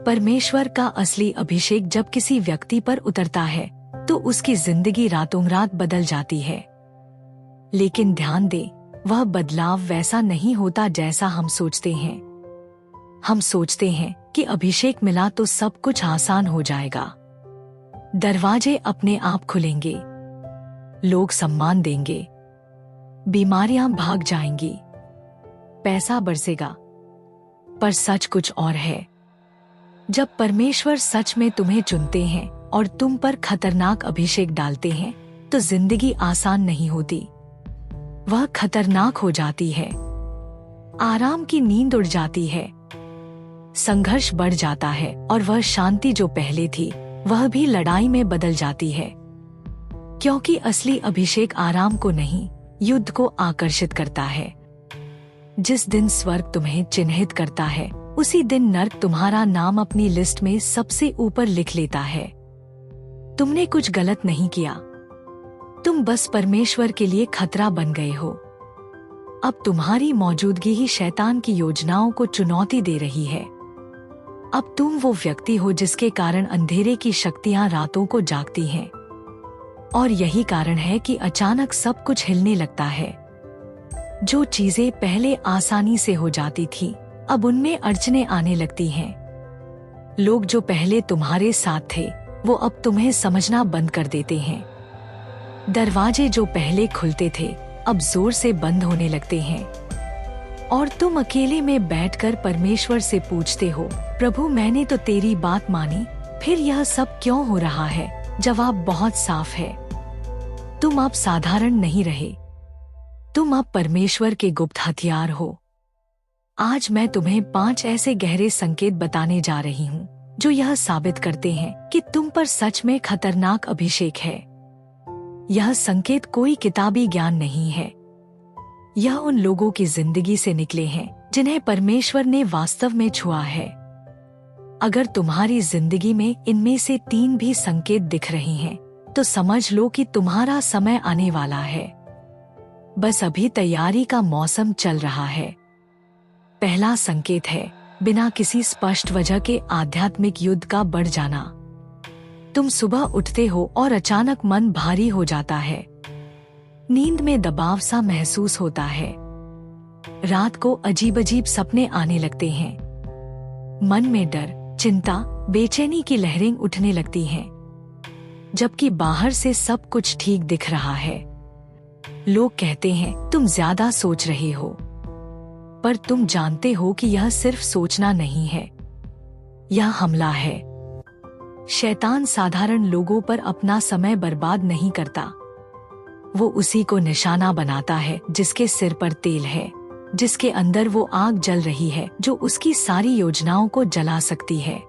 परमेश्वर का असली अभिषेक जब किसी व्यक्ति पर उतरता है तो उसकी जिंदगी रातों रात बदल जाती है। लेकिन ध्यान दें, वह बदलाव वैसा नहीं होता जैसा हम सोचते हैं। हम सोचते हैं कि अभिषेक मिला तो सब कुछ आसान हो जाएगा, दरवाजे अपने आप खुलेंगे, लोग सम्मान देंगे, बीमारियां भाग जाएंगी, पैसा बरसेगा। पर सच कुछ और है। जब परमेश्वर सच में तुम्हें चुनते हैं और तुम पर खतरनाक अभिषेक डालते हैं तो जिंदगी आसान नहीं होती, वह खतरनाक हो जाती है। आराम की नींद उड़ जाती है, संघर्ष बढ़ जाता है और वह शांति जो पहले थी वह भी लड़ाई में बदल जाती है। क्योंकि असली अभिषेक आराम को नहीं, युद्ध को आकर्षित करता है। जिस दिन स्वर्ग तुम्हें चिन्हित करता है उसी दिन नर्क तुम्हारा नाम अपनी लिस्ट में सबसे ऊपर लिख लेता है। तुमने कुछ गलत नहीं किया, तुम बस परमेश्वर के लिए खतरा बन गए हो। अब तुम्हारी मौजूदगी ही शैतान की योजनाओं को चुनौती दे रही है। अब तुम वो व्यक्ति हो जिसके कारण अंधेरे की शक्तियां रातों को जागती हैं। और यही कारण है कि अचानक सब कुछ हिलने लगता है। जो चीजें पहले आसानी से हो जाती थी अब उनमें अड़चने आने लगती हैं। लोग जो पहले तुम्हारे साथ थे वो अब तुम्हें समझना बंद कर देते हैं। दरवाजे जो पहले खुलते थे अब जोर से बंद होने लगते हैं। और तुम अकेले में बैठकर परमेश्वर से पूछते हो, प्रभु मैंने तो तेरी बात मानी, फिर यह सब क्यों हो रहा है? जवाब बहुत साफ है, तुम अब साधारण नहीं रहे, तुम अब परमेश्वर के गुप्त हथियार हो। आज मैं तुम्हें 5 ऐसे गहरे संकेत बताने जा रही हूँ जो यह साबित करते हैं कि तुम पर सच में खतरनाक अभिषेक है। यह संकेत कोई किताबी ज्ञान नहीं है, यह उन लोगों की जिंदगी से निकले हैं जिन्हें परमेश्वर ने वास्तव में छुआ है। अगर तुम्हारी जिंदगी में इनमें से 3 भी संकेत दिख रहे हैं तो समझ लो कि तुम्हारा समय आने वाला है। बस अभी तैयारी का मौसम चल रहा है। पहला संकेत है बिना किसी स्पष्ट वजह के आध्यात्मिक युद्ध का बढ़ जाना। तुम सुबह उठते हो और अचानक मन भारी हो जाता है, नींद में दबाव सा महसूस होता है, रात को अजीब अजीब सपने आने लगते हैं, मन में डर, चिंता, बेचैनी की लहरें उठने लगती हैं, जबकि बाहर से सब कुछ ठीक दिख रहा है। लोग कहते हैं तुम ज्यादा सोच रहे हो, पर तुम जानते हो कि यह सिर्फ सोचना नहीं है, यह हमला है। शैतान साधारण लोगों पर अपना समय बर्बाद नहीं करता, वो उसी को निशाना बनाता है जिसके सिर पर तेल है, जिसके अंदर वो आग जल रही है जो उसकी सारी योजनाओं को जला सकती है।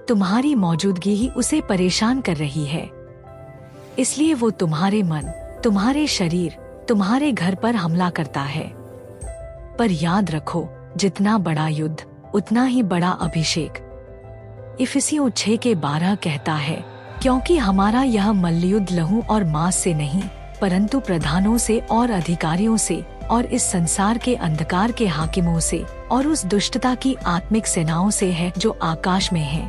तुम्हारी मौजूदगी ही उसे परेशान कर रही है, इसलिए वो तुम्हारे मन, तुम्हारे शरीर, तुम्हारे घर पर हमला करता है। पर याद रखो, जितना बड़ा युद्ध उतना ही बड़ा अभिषेक। इफिसियों 6:12 कहता है, क्योंकि हमारा यह मल्लयुद्ध लहू और मांस से नहीं परंतु प्रधानों से और अधिकारियों से और इस संसार के अंधकार के हाकिमों से और उस दुष्टता की आत्मिक सेनाओं से है जो आकाश में है।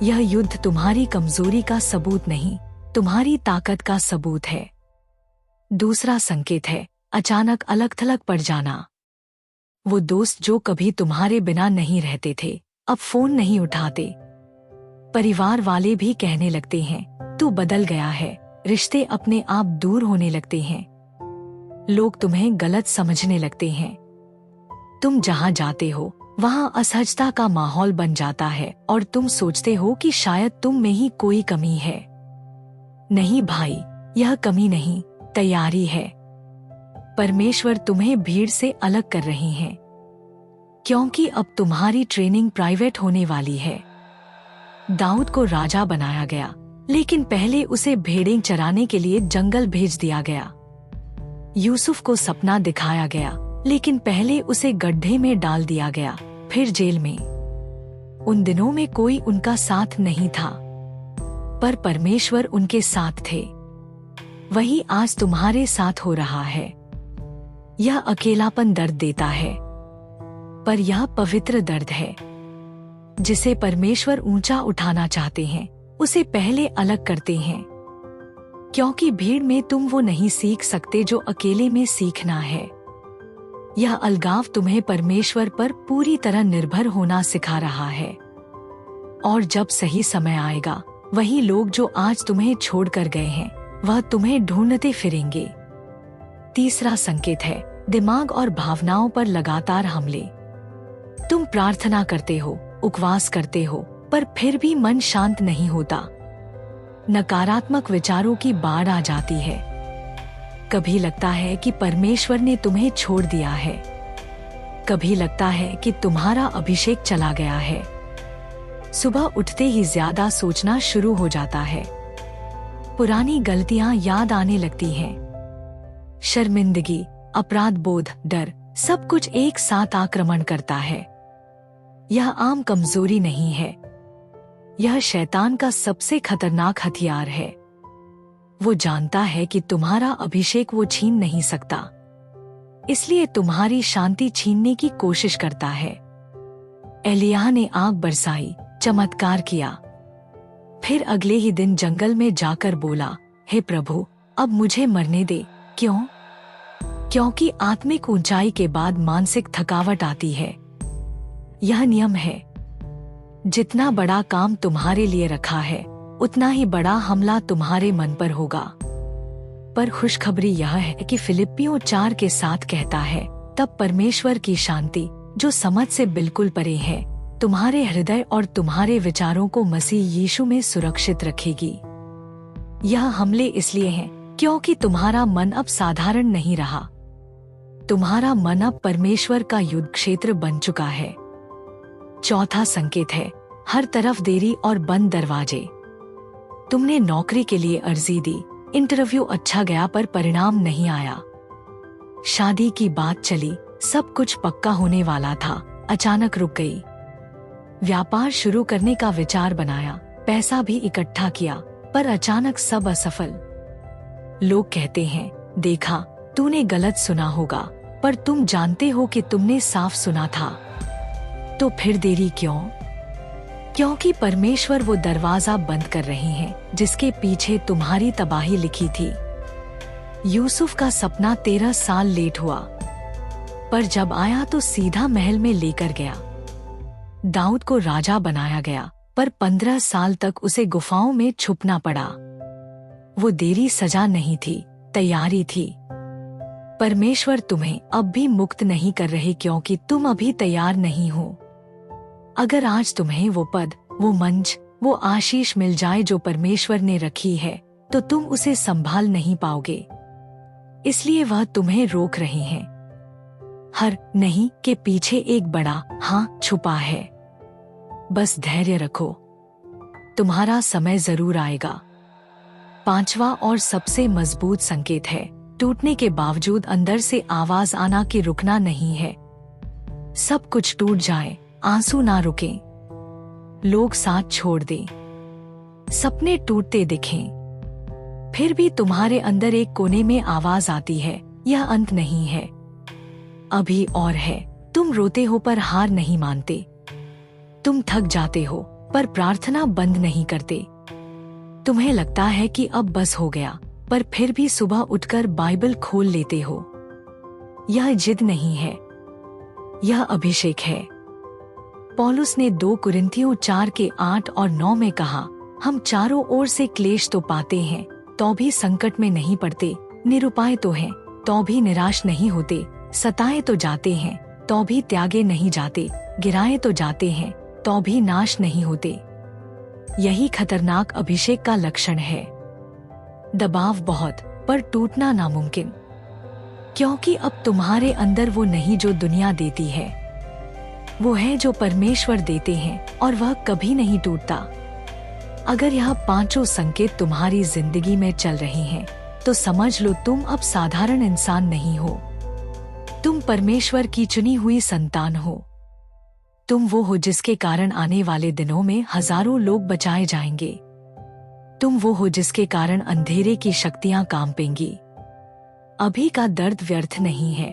यह युद्ध तुम्हारी कमजोरी का सबूत नहीं, तुम्हारी ताकत का सबूत है। दूसरा संकेत है अचानक अलग थलग पड़ जाना। वो दोस्त जो कभी तुम्हारे बिना नहीं रहते थे अब फोन नहीं उठाते। परिवार वाले भी कहने लगते हैं तू बदल गया है। रिश्ते अपने आप दूर होने लगते हैं। लोग तुम्हें गलत समझने लगते हैं। तुम जहां जाते हो वहां असहजता का माहौल बन जाता है और तुम सोचते हो कि शायद तुम में ही कोई कमी है। नहीं भाई, यह कमी नहीं, तैयारी है। परमेश्वर तुम्हें भीड़ से अलग कर रहे हैं, क्योंकि अब तुम्हारी ट्रेनिंग प्राइवेट होने वाली है। दाऊद को राजा बनाया गया, लेकिन पहले उसे भेड़ें चराने के लिए जंगल भेज दिया गया। यूसुफ को सपना दिखाया गया, लेकिन पहले उसे गड्ढे में डाल दिया गया, फिर जेल में। उन दिनों में कोई उनका साथ नहीं था, पर परमेश्वर उनके साथ थे। वही आज तुम्हारे साथ हो रहा है। यह अकेलापन दर्द देता है, पर यह पवित्र दर्द है। जिसे परमेश्वर ऊंचा उठाना चाहते हैं उसे पहले अलग करते हैं, क्योंकि भीड़ में तुम वो नहीं सीख सकते जो अकेले में सीखना है। यह अलगाव तुम्हें परमेश्वर पर पूरी तरह निर्भर होना सिखा रहा है, और जब सही समय आएगा वही लोग जो आज तुम्हें छोड़कर गए हैं वह तुम्हें ढूंढते फिरेंगे। तीसरा संकेत है दिमाग और भावनाओं पर लगातार हमले। तुम प्रार्थना करते हो, उपवास करते हो, पर फिर भी मन शांत नहीं होता। नकारात्मक विचारों की बाढ़ आ जाती है। कभी लगता है कि परमेश्वर ने तुम्हें छोड़ दिया है, कभी लगता है कि तुम्हारा अभिषेक चला गया है। सुबह उठते ही ज्यादा सोचना शुरू हो जाता है, पुरानी गलतियां याद आने लगती हैं। शर्मिंदगी, अपराध बोध, डर, सब कुछ एक साथ आक्रमण करता है। यह आम कमजोरी नहीं है, यह शैतान का सबसे खतरनाक हथियार है। वो जानता है कि तुम्हारा अभिषेक वो छीन नहीं सकता, इसलिए तुम्हारी शांति छीनने की कोशिश करता है। एलिय्याह ने आग बरसाई, चमत्कार किया, फिर अगले ही दिन जंगल में जाकर बोला, हे प्रभु, अब मुझे मरने दे। क्यों? क्योंकि आत्मिक ऊंचाई के बाद मानसिक थकावट आती है। यह नियम है, जितना बड़ा काम तुम्हारे लिए रखा है उतना ही बड़ा हमला तुम्हारे मन पर होगा। पर खुशखबरी यह है कि फिलिप्पियों 4 के साथ कहता है, तब परमेश्वर की शांति जो समझ से बिल्कुल परे है तुम्हारे हृदय और तुम्हारे विचारों को मसीह यीशु में सुरक्षित रखेगी। यह हमले इसलिए हैं क्योंकि तुम्हारा मन अब साधारण नहीं रहा। तुम्हारा मन अब परमेश्वर का युद्ध क्षेत्र बन चुका है। चौथा संकेत है हर तरफ देरी और बंद दरवाजे। तुमने नौकरी के लिए अर्जी दी, इंटरव्यू अच्छा गया पर परिणाम नहीं आया। शादी की बात चली, सब कुछ पक्का होने वाला था, अचानक रुक गई। व्यापार शुरू करने का विचार बनाया, पैसा भी इकट्ठा किया, पर अचानक सब असफल। लोग कहते हैं, देखा, तूने गलत सुना होगा, पर तुम जानते हो कि तुमने साफ सुना था। तो फिर देरी क्यों? क्योंकि परमेश्वर वो दरवाजा बंद कर रहे हैं जिसके पीछे तुम्हारी तबाही लिखी थी। यूसुफ का सपना 13 साल लेट हुआ, पर जब आया तो सीधा महल में लेकर गया। दाऊद को राजा बनाया गया, पर 15 साल तक उसे गुफाओं में छुपना पड़ा। वो देरी सजा नहीं थी, तैयारी थी। परमेश्वर तुम्हें अब भी मुक्त नहीं कर रहे क्योंकि तुम अभी तैयार नहीं हो। अगर आज तुम्हें वो पद, वो मंच, वो आशीष मिल जाए जो परमेश्वर ने रखी है, तो तुम उसे संभाल नहीं पाओगे। इसलिए वह तुम्हें रोक रहे हैं। हर नहीं के पीछे एक बड़ा हाँ छुपा है। बस धैर्य रखो, तुम्हारा समय जरूर आएगा। पांचवा और सबसे मजबूत संकेत है टूटने के बावजूद अंदर से आवाज आना कि रुकना नहीं है। सब कुछ टूट जाए, आंसू ना रुकें, लोग साथ छोड़ दें, सपने टूटते दिखें, फिर भी तुम्हारे अंदर एक कोने में आवाज आती है, यह अंत नहीं है, अभी और है। तुम रोते हो पर हार नहीं मानते, तुम थक जाते हो पर प्रार्थना बंद नहीं करते। तुम्हें लगता है कि अब बस हो गया, पर फिर भी सुबह उठकर बाइबल खोल लेते हो। यह जिद नहीं है, यह अभिषेक है। पौलुस ने 2 कुरिन्थियों 4 के 8 और 9 में कहा, हम चारों ओर से क्लेश तो पाते हैं तो भी संकट में नहीं पड़ते, निरुपाय तो हैं तो भी निराश नहीं होते, सताए तो जाते हैं तो भी त्यागे नहीं जाते, गिराए तो जाते हैं तो भी नाश नहीं होते। यही खतरनाक अभिषेक का लक्षण है। दबाव बहुत, पर टूटना नामुमकिन, क्योंकि अब तुम्हारे अंदर वो नहीं जो दुनिया देती है, वो है जो परमेश्वर देते हैं और वह कभी नहीं टूटता। अगर यह 5 संकेत तुम्हारी जिंदगी में चल रहे हैं तो समझ लो तुम अब साधारण इंसान नहीं हो, तुम परमेश्वर की चुनी हुई संतान हो। तुम वो हो जिसके कारण आने वाले दिनों में हजारों लोग बचाए जाएंगे। तुम वो हो जिसके कारण अंधेरे की शक्तियां कांपेंगी। अभी का दर्द व्यर्थ नहीं है,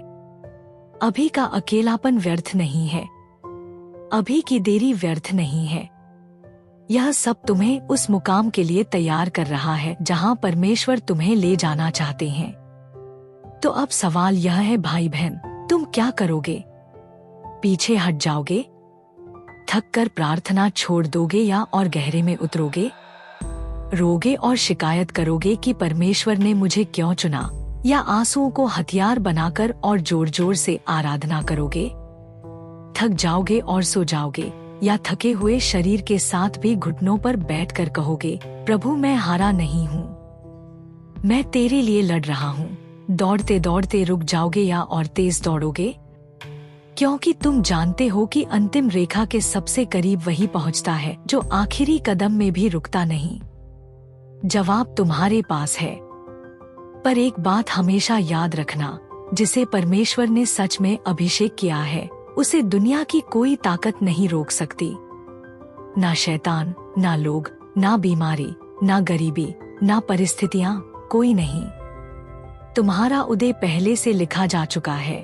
अभी का अकेलापन व्यर्थ नहीं है, अभी की देरी व्यर्थ नहीं है। यह सब तुम्हें उस मुकाम के लिए तैयार कर रहा है जहां परमेश्वर तुम्हें ले जाना चाहते हैं। तो अब सवाल यह है भाई बहन, तुम क्या करोगे? पीछे हट जाओगे? थक कर प्रार्थना छोड़ दोगे या और गहरे में उतरोगे? रोगे और शिकायत करोगे कि परमेश्वर ने मुझे क्यों चुना, या आंसुओं को हथियार बनाकर और जोर जोर से आराधना करोगे? थक जाओगे और सो जाओगे, या थके हुए शरीर के साथ भी घुटनों पर बैठकर कहोगे, प्रभु मैं हारा नहीं हूँ, मैं तेरे लिए लड़ रहा हूँ। दौड़ते दौड़ते रुक जाओगे या और तेज दौड़ोगे? क्योंकि तुम जानते हो कि अंतिम रेखा के सबसे करीब वही पहुंचता है जो आखिरी कदम में भी रुकता नहीं। जवाब तुम्हारे पास है। पर एक बात हमेशा याद रखना, जिसे परमेश्वर ने सच में अभिषेक किया है उसे दुनिया की कोई ताकत नहीं रोक सकती। ना शैतान, ना लोग, ना बीमारी, ना गरीबी, ना परिस्थितियां, कोई नहीं। तुम्हारा उदय पहले से लिखा जा चुका है।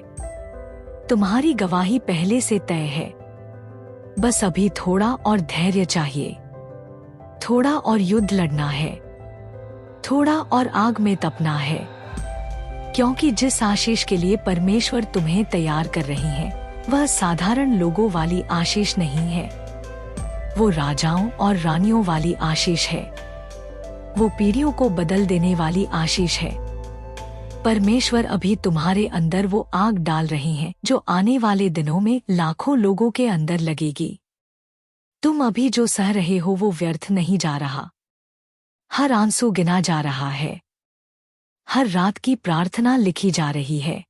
तुम्हारी गवाही पहले से तय है। बस अभी थोड़ा और धैर्य चाहिए, थोड़ा और युद्ध लड़ना है, थोड़ा और आग में तपना है। क्योंकि जिस आशीष के लिए परमेश्वर तुम्हें तैयार कर रही है वह साधारण लोगों वाली आशीष नहीं है। वो राजाओं और रानियों वाली आशीष है। वो पीढ़ियों को बदल देने वाली आशीष है। परमेश्वर अभी तुम्हारे अंदर वो आग डाल रहे हैं जो आने वाले दिनों में लाखों लोगों के अंदर लगेगी। तुम अभी जो सह रहे हो वो व्यर्थ नहीं जा रहा। हर आंसू गिना जा रहा है। हर रात की प्रार्थना लिखी जा रही है।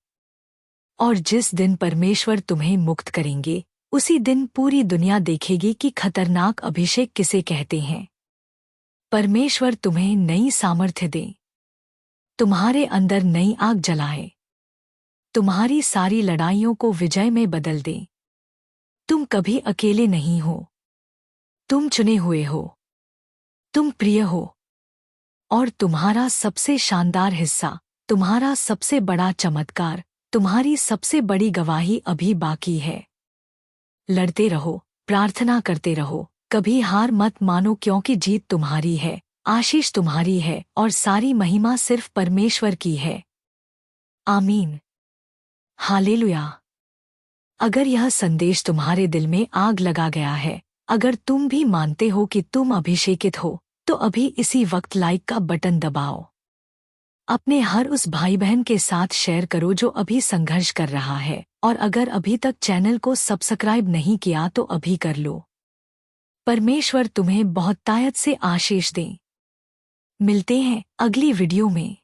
और जिस दिन परमेश्वर तुम्हें मुक्त करेंगे उसी दिन पूरी दुनिया देखेगी कि खतरनाक अभिषेक किसे कहते हैं। परमेश्वर तुम्हें नई सामर्थ्य दे, तुम्हारे अंदर नई आग जलाए, तुम्हारी सारी लड़ाइयों को विजय में बदल दे। तुम कभी अकेले नहीं हो। तुम चुने हुए हो। तुम प्रिय हो। और तुम्हारा सबसे शानदार हिस्सा, तुम्हारा सबसे बड़ा चमत्कार, तुम्हारी सबसे बड़ी गवाही अभी बाकी है। लड़ते रहो, प्रार्थना करते रहो, कभी हार मत मानो क्योंकि जीत तुम्हारी है, आशीष तुम्हारी है और सारी महिमा सिर्फ परमेश्वर की है। आमीन। हालेलुया। अगर यह संदेश तुम्हारे दिल में आग लगा गया है, अगर तुम भी मानते हो कि तुम अभिषेकित हो, तो अभी इसी वक्त लाइक का बटन दबाओ। अपने हर उस भाई बहन के साथ शेयर करो जो अभी संघर्ष कर रहा है, और अगर अभी तक चैनल को सब्सक्राइब नहीं किया तो अभी कर लो। परमेश्वर तुम्हें बहुत तायत से आशीष दे। मिलते हैं अगली वीडियो में।